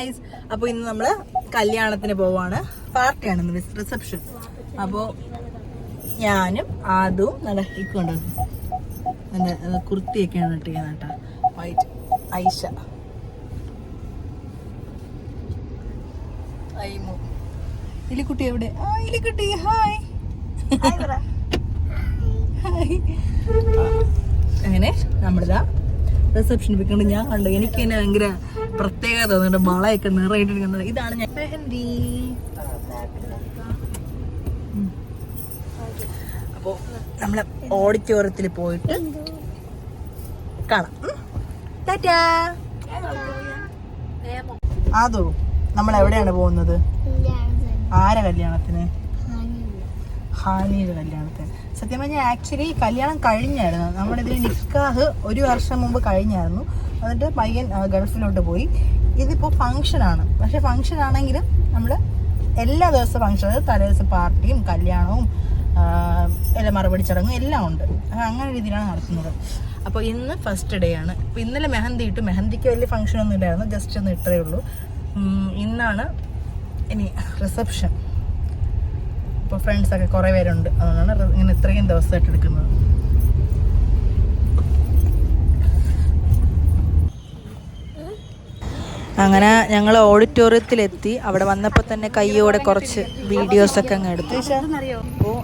Guys, അപ്പോൾ ഇന്ന് നമ്മള് കല്യാണത്തിന് പോവാണ്. പാർട്ടിയാണ് ഇന്ന്, റിസപ്ഷൻ. അപ്പോൾ ഞാനും അതും നല്ല ഇക്കുണ്ട്, നല്ല കുർത്തിയൊക്കെയാണ് ഇട്ടിരിക്കുന്നത് കേട്ടോ, വൈറ്റ്. ഐഷ, ഇലിക്കുട്ടി എവിടെ? ഇലിക്കുട്ടി ഹായ്. ഹായ്. അങ്ങനെ നമ്മളിതാ റിസപ്ഷൻ വെക്കൊണ്ട് ഞാൻ കണ്ടു. എനിക്ക് തന്നെ ഭയങ്കര പ്രത്യേകത തോന്നുന്നുണ്ട്, വളയൊക്കെ നിറയിട്ടിരിക്കുന്നത്. ഇതാണ് ഞാൻ മെഹന്തി. അപ്പോ നമ്മള് ഓഡിറ്റോറിയത്തിൽ പോയിട്ട് കാണാം. ടാറ്റാ. അതോ നമ്മൾ എവിടെയാണ് പോകുന്നത്? ആരെ കല്യാണത്തിന്? ഹാനിയുടെ കല്യാണത്തിന്. സത്യം പറഞ്ഞാൽ ആക്ച്വലി കല്യാണം കഴിഞ്ഞായിരുന്നു. നമ്മുടെ ഇതിൽ നിക്കാഹ് 1 വർഷം മുമ്പ് കഴിഞ്ഞായിരുന്നു. എന്നിട്ട് പയ്യൻ ഗൾഫിലോട്ട് പോയി. ഇതിപ്പോൾ ഫംഗ്ഷനാണ്. പക്ഷെ ഫംഗ്ഷൻ ആണെങ്കിലും നമ്മൾ എല്ലാ ദിവസവും ഫംഗ്ഷൻ, അതായത് തലേദിവസം പാർട്ടിയും കല്യാണവും എല്ലാം മറുപടി ചടങ്ങും എല്ലാം ഉണ്ട്. അങ്ങനെ രീതിയിലാണ് നടത്തുന്നത്. അപ്പോൾ ഇന്ന് ഫസ്റ്റ് ഡേ ആണ്. അപ്പോൾ ഇന്നലെ മെഹന്തി ഇട്ടു. മെഹന്തിക്ക് വലിയ ഫംഗ്ഷനൊന്നും ഇല്ലായിരുന്നു, ജസ്റ്റ് ഒന്ന് ഇട്ടേ ഉള്ളൂ. ഇന്നാണ് ഇനി റിസപ്ഷൻ. ഇപ്പോൾ ഫ്രണ്ട്സൊക്കെ കുറേ പേരുണ്ട്, അതുകൊണ്ടാണ് ഇങ്ങനെ ഇത്രയും ദിവസമായിട്ട് എടുക്കുന്നത്. അങ്ങനെ ഞങ്ങൾ ഓഡിറ്റോറിയത്തിലെത്തി. അവിടെ വന്നപ്പോൾ തന്നെ കയ്യോടെ കുറച്ച് വീഡിയോസൊക്കെ അങ്ങ് എടുത്തു. അപ്പോൾ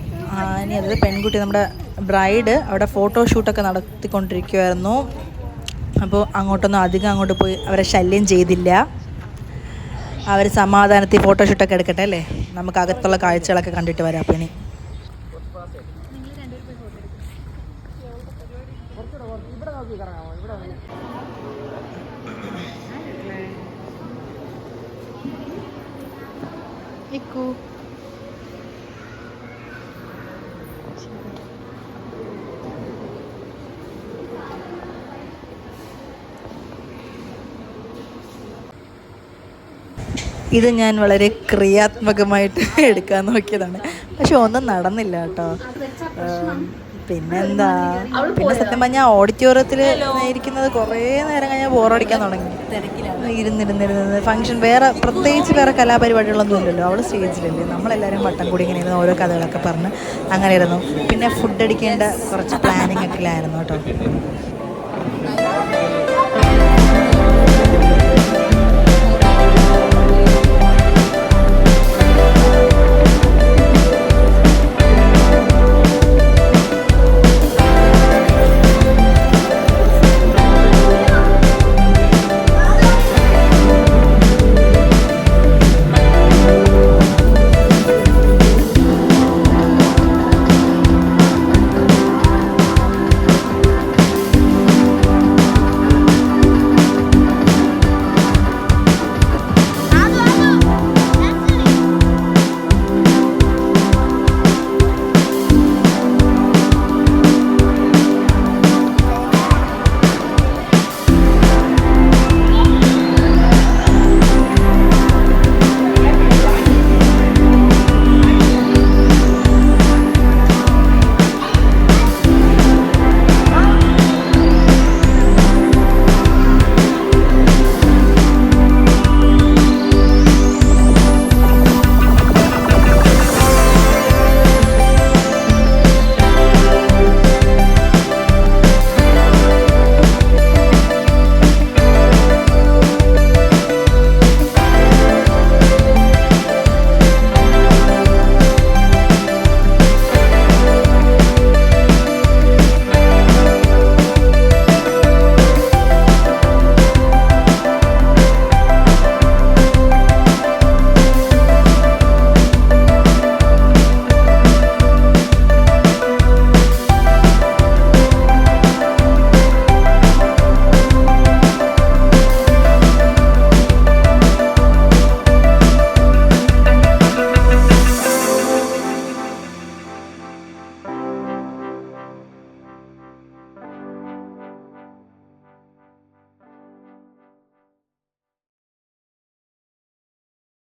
ഇനി അത് പെൺകുട്ടി, നമ്മുടെ ബ്രൈഡ് അവിടെ ഫോട്ടോഷൂട്ടൊക്കെ നടത്തിക്കൊണ്ടിരിക്കുമായിരുന്നു. അപ്പോൾ അങ്ങോട്ട് പോയി അവരെ ശല്യം ചെയ്തില്ല. അവർ സമാധാനത്തിൽ ഫോട്ടോഷൂട്ടൊക്കെ എടുക്കട്ടെ അല്ലേ, നമുക്ക് അകത്തുള്ള കാഴ്ചകളൊക്കെ കണ്ടിട്ട് വരാം. അപ്പം ഇനി ഇത് ഞാൻ വളരെ ക്രിയാത്മകമായിട്ട് എടുക്കാൻ നോക്കിയതാണ്, പക്ഷെ ഒന്നും നടന്നില്ല കേട്ടോ. പിന്നെന്താ, പിന്നെ സത്യം പറഞ്ഞാൽ ഓഡിറ്റോറിയത്തിൽ ഇരിക്കുന്നത് കുറേ നേരം കഴിഞ്ഞാൽ ബോറടിക്കാൻ തുടങ്ങി. ഇരുന്നിരുന്നിരുന്നത് ഫംഗ്ഷൻ പ്രത്യേകിച്ച് വേറെ കലാപരിപാടികളൊന്നും ഇല്ലല്ലോ. അവൾ സ്റ്റേജിലല്ലേ, നമ്മളെല്ലാവരും വട്ടം കൂടി ഇങ്ങനെ ഇരുന്ന് ഓരോ കഥകളൊക്കെ പറഞ്ഞ് അങ്ങനെ ഇരുന്നു. പിന്നെ ഫുഡ് അടിക്കേണ്ട കുറച്ച് പ്ലാനിങ് ഒക്കെ ആയിരുന്നു കേട്ടോ.